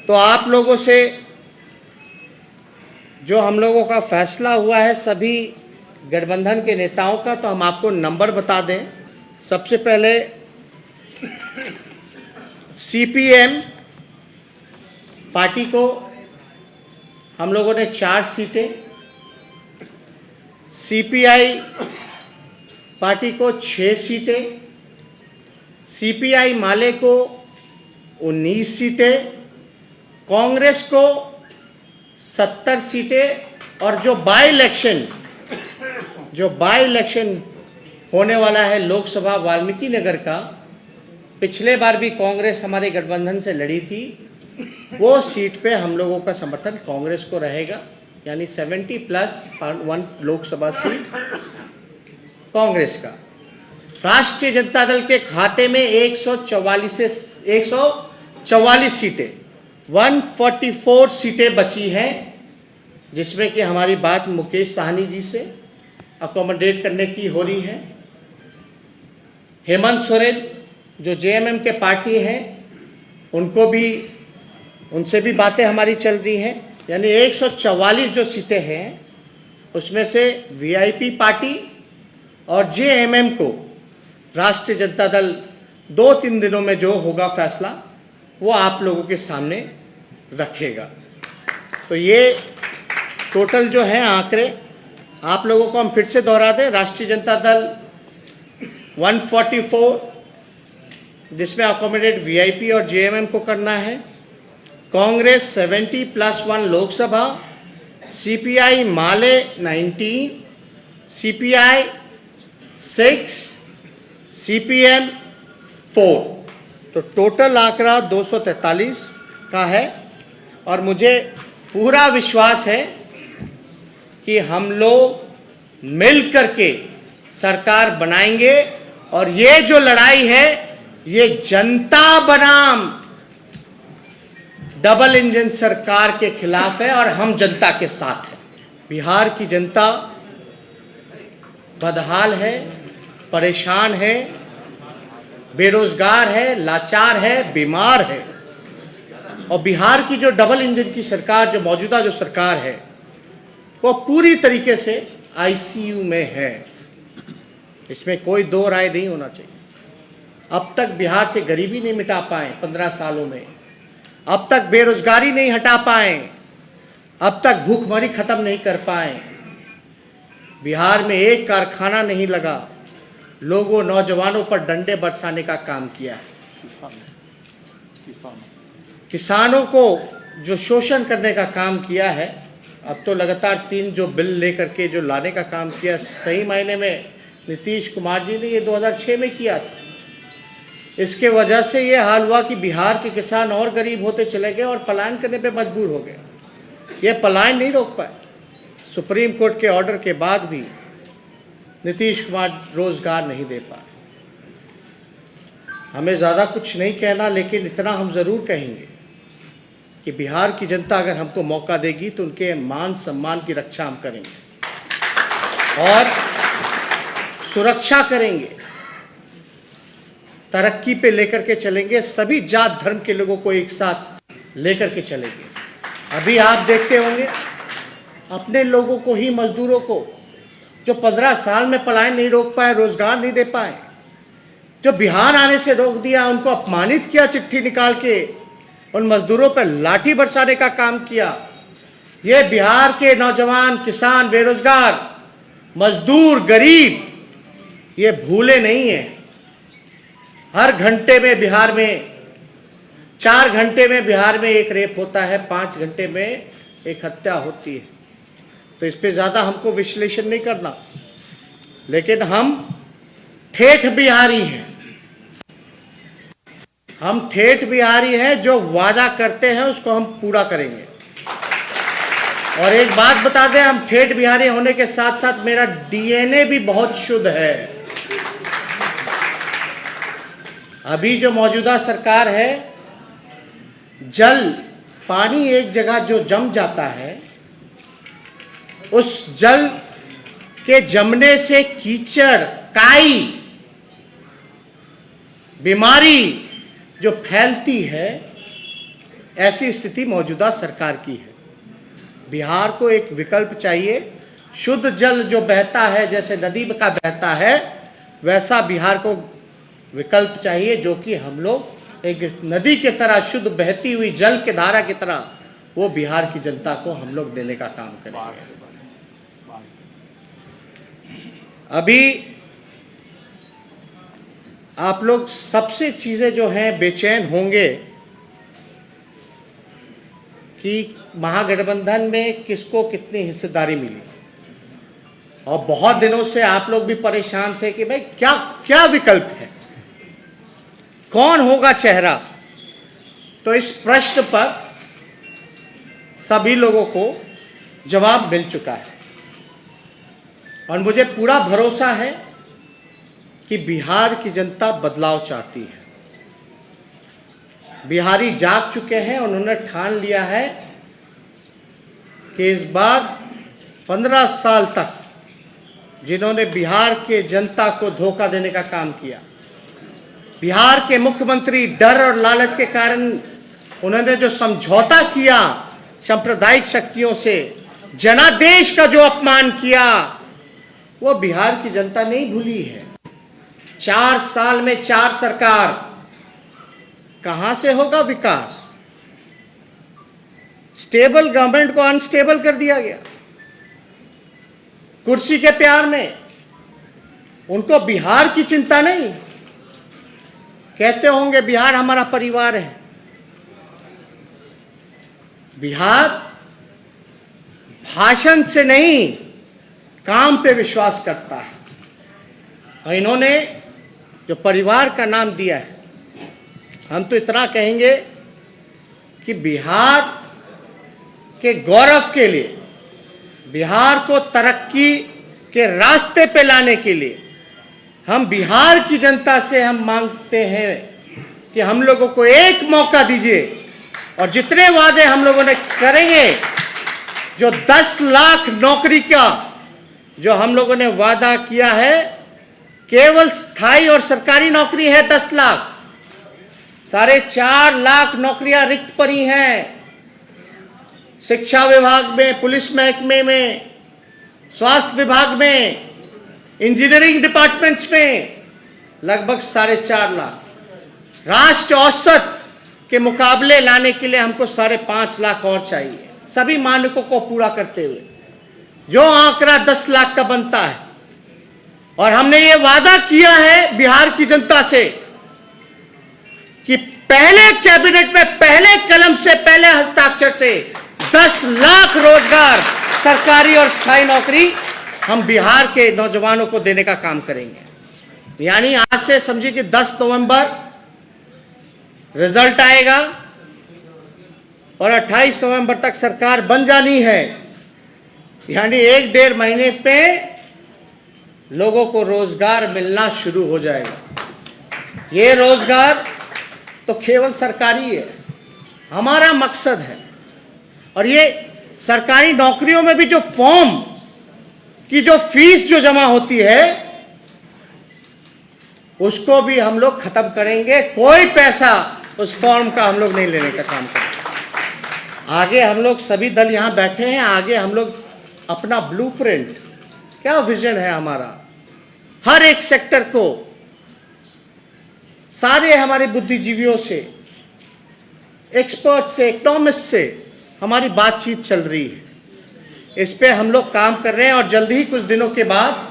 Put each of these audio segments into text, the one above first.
तो आप लोगों से जो हम लोगों का फैसला हुआ है सभी गठबंधन के नेताओं का, तो हम आपको नंबर बता दें। सबसे पहले सीपीएम पार्टी को हम लोगों ने 4 सीटें, सीपीआई पार्टी को 6 सीटें, सीपीआई माले को 19 सीटें, कांग्रेस को 70 सीटें और जो बाई इलेक्शन होने वाला है लोकसभा वाल्मीकि नगर का, पिछले बार भी कांग्रेस हमारे गठबंधन से लड़ी थी, वो सीट पे हम लोगों का समर्थन कांग्रेस को रहेगा, यानी 70+1 लोकसभा सीट कांग्रेस का। राष्ट्रीय जनता दल के खाते में 144 सीटें, 144 सीटें बची हैं, जिसमें कि हमारी बात मुकेश साहनी जी से अकोमोडेट करने की हो रही है। हेमंत सोरेन जो जेएमएम के पार्टी हैं, उनसे भी बातें हमारी चल रही हैं। यानी 144 जो सीटें हैं उसमें से वीआईपी पार्टी और जेएमएम को राष्ट्रीय जनता दल 2-3 दिनों में जो होगा फैसला वो आप लोगों के सामने रखेगा। तो ये टोटल जो है आंकड़े आप लोगों को हम फिर से दोहरा दें। राष्ट्रीय जनता दल 144, जिसमें अकोमोडेट वीआईपी और जेएमएम को करना है, कांग्रेस 70+1 लोकसभा, सीपीआई माले 19, सीपीआई 6, सीपीएम 4, तो टोटल आंकड़ा 243 का है। और मुझे पूरा विश्वास है कि हम लोग मिल करके सरकार बनाएंगे और ये जो लड़ाई है ये जनता बनाम डबल इंजन सरकार के खिलाफ है और हम जनता के साथ हैं। बिहार की जनता बदहाल है, परेशान है, बेरोजगार है, लाचार है, बीमार है। और बिहार की जो डबल इंजन की सरकार, जो मौजूदा जो सरकार है, वो पूरी तरीके से आईसीयू में है। इसमें कोई दो राय नहीं होना चाहिए। अब तक बिहार से गरीबी नहीं मिटा पाए 15 सालों में, अब तक बेरोजगारी नहीं हटा पाए, अब तक भूखमरी खत्म नहीं कर पाए, बिहार में एक कारखाना नहीं लगा, लोगों नौजवानों पर डंडे बरसाने का काम किया है, किसानों को जो शोषण करने का काम किया है। अब तो लगातार 3 जो बिल लेकर के जो लाने का काम किया, सही मायने में नीतीश कुमार जी ने ये 2006 में किया था। इसके वजह से ये हाल हुआ कि बिहार के किसान और गरीब होते चले गए और पलायन करने पे मजबूर हो गए। ये पलायन नहीं रोक पाए। सुप्रीम कोर्ट के ऑर्डर के बाद भी नीतीश कुमार रोजगार नहीं दे पाए। हमें ज़्यादा कुछ नहीं कहना, लेकिन इतना हम ज़रूर कहेंगे कि बिहार की जनता अगर हमको मौका देगी तो उनके मान सम्मान की रक्षा हम करेंगे और सुरक्षा करेंगे, तरक्की पे लेकर के चलेंगे, सभी जात धर्म के लोगों को एक साथ लेकर के चलेंगे। अभी आप देखते होंगे अपने लोगों को ही, मजदूरों को जो 15 साल में पलायन नहीं रोक पाए, रोजगार नहीं दे पाए, जो बिहार आने से रोक दिया, उनको अपमानित किया, चिट्ठी निकाल के उन मजदूरों पर लाठी बरसाने का काम किया। ये बिहार के नौजवान, किसान, बेरोजगार, मजदूर, गरीब ये भूले नहीं है। हर घंटे में बिहार में 4 घंटे में बिहार में एक रेप होता है, 5 घंटे में एक हत्या होती है। तो इस पे ज़्यादा हमको विश्लेषण नहीं करना, लेकिन हम ठेठ बिहारी हैं। हम ठेठ बिहारी हैं, जो वादा करते हैं उसको हम पूरा करेंगे। और एक बात बता दें, हम ठेठ बिहारी होने के साथ साथ मेरा डीएनए भी बहुत शुद्ध है। अभी जो मौजूदा सरकार है, जल पानी एक जगह जो जम जाता है, उस जल के जमने से कीचड़, काई, बीमारी जो फैलती है, ऐसी स्थिति मौजूदा सरकार की है। बिहार को एक विकल्प चाहिए। शुद्ध जल जो बहता है, जैसे नदी का बहता है, वैसा बिहार को विकल्प चाहिए, जो कि हम लोग एक नदी की तरह शुद्ध बहती हुई जल के धारा की तरह वो बिहार की जनता को हम लोग देने का काम करेंगे। अभी आप लोग सबसे चीजें जो हैं बेचैन होंगे कि महागठबंधन में किसको कितनी हिस्सेदारी मिली, और बहुत दिनों से आप लोग भी परेशान थे कि भाई क्या क्या विकल्प है, कौन होगा चेहरा। तो इस प्रश्न पर सभी लोगों को जवाब मिल चुका है, और मुझे पूरा भरोसा है कि बिहार की जनता बदलाव चाहती है। बिहारी जाग चुके हैं, उन्होंने ठान लिया है कि इस बार 15 साल तक जिन्होंने बिहार के जनता को धोखा देने का काम किया, बिहार के मुख्यमंत्री डर और लालच के कारण उन्होंने जो समझौता किया सांप्रदायिक शक्तियों से, जनादेश का जो अपमान किया, वो बिहार की जनता नहीं भूली है। 4 साल में 4 सरकार, कहां से होगा विकास? स्टेबल गवर्नमेंट को अनस्टेबल कर दिया गया कुर्सी के प्यार में। उनको बिहार की चिंता नहीं। कहते होंगे बिहार हमारा परिवार है। बिहार भाषण से नहीं, काम पे विश्वास करता है। और इन्होंने जो परिवार का नाम दिया है, हम तो इतना कहेंगे कि बिहार के गौरव के लिए, बिहार को तरक्की के रास्ते पे लाने के लिए हम बिहार की जनता से हम मांगते हैं कि हम लोगों को एक मौका दीजिए, और जितने वादे हम लोगों ने करेंगे, जो 10 लाख नौकरी का जो हम लोगों ने वादा किया है, केवल स्थायी और सरकारी नौकरी है 10 लाख, 4.5 लाख नौकरियां रिक्त पड़ी हैं। शिक्षा विभाग में, पुलिस महकमे में, स्वास्थ्य विभाग में, इंजीनियरिंग डिपार्टमेंट्स में लगभग 4.5 लाख। राष्ट्र औसत के मुकाबले लाने के लिए हमको 5.5 लाख और चाहिए, सभी मानकों को पूरा करते हुए, जो आंकड़ा 10 लाख का बनता है। और हमने ये वादा किया है बिहार की जनता से कि पहले कैबिनेट में, पहले कलम से, पहले हस्ताक्षर से 10 लाख रोजगार, सरकारी और स्थायी नौकरी हम बिहार के नौजवानों को देने का काम करेंगे। यानी आज से समझिए कि 10 नवंबर रिजल्ट आएगा और 28 नवंबर तक सरकार बन जानी है। यानी 1-1.5 महीने पे लोगों को रोजगार मिलना शुरू हो जाएगा। ये रोजगार तो केवल सरकारी है, हमारा मकसद है। और ये सरकारी नौकरियों में भी जो फॉर्म की जो फीस जो जमा होती है, उसको भी हम लोग खत्म करेंगे। कोई पैसा उस फॉर्म का हम लोग नहीं लेने का काम करेंगे। आगे हम लोग सभी दल यहां बैठे हैं, आगे हम लोग अपना ब्लूप्रिंट, क्या विजन है हमारा, हर एक सेक्टर को, सारे हमारे बुद्धिजीवियों से, एक्सपर्ट से, इकोनॉमिस्ट से हमारी बातचीत चल रही है। इस पे हम लोग काम कर रहे हैं और जल्द ही कुछ दिनों के बाद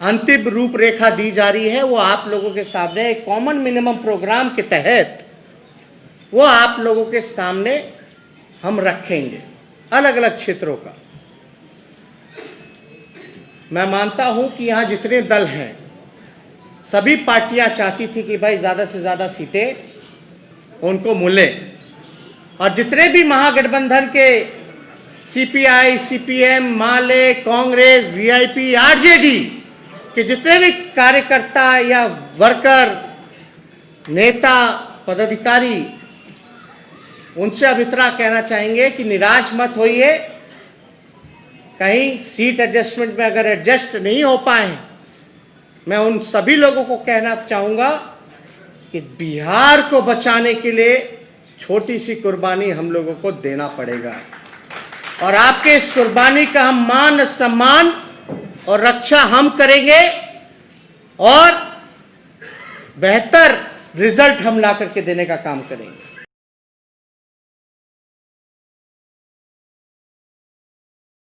अंतिम रूपरेखा दी जा रही है। वो आप लोगों के सामने एक कॉमन मिनिमम प्रोग्राम के तहत वो आप लोगों के सामने हम रखेंगे, अलग अलग क्षेत्रों का। मैं मानता हूं कि यहां जितने दल हैं, सभी पार्टियां चाहती थी कि भाई ज्यादा से ज्यादा सीटें उनको मिले, और जितने भी महागठबंधन के सीपीआई, सीपीएम, माले, कांग्रेस, वीआईपी, आरजेडी के जितने भी कार्यकर्ता या वर्कर, नेता, पदाधिकारी, उनसे अब इतना कहना चाहेंगे कि निराश मत होइए। कहीं सीट एडजस्टमेंट में अगर एडजस्ट नहीं हो पाए, मैं उन सभी लोगों को कहना चाहूंगा कि बिहार को बचाने के लिए छोटी सी कुर्बानी हम लोगों को देना पड़ेगा और आपके इस कुर्बानी का हम मान सम्मान और रक्षा हम करेंगे और बेहतर रिजल्ट हम ला करके देने का काम करेंगे।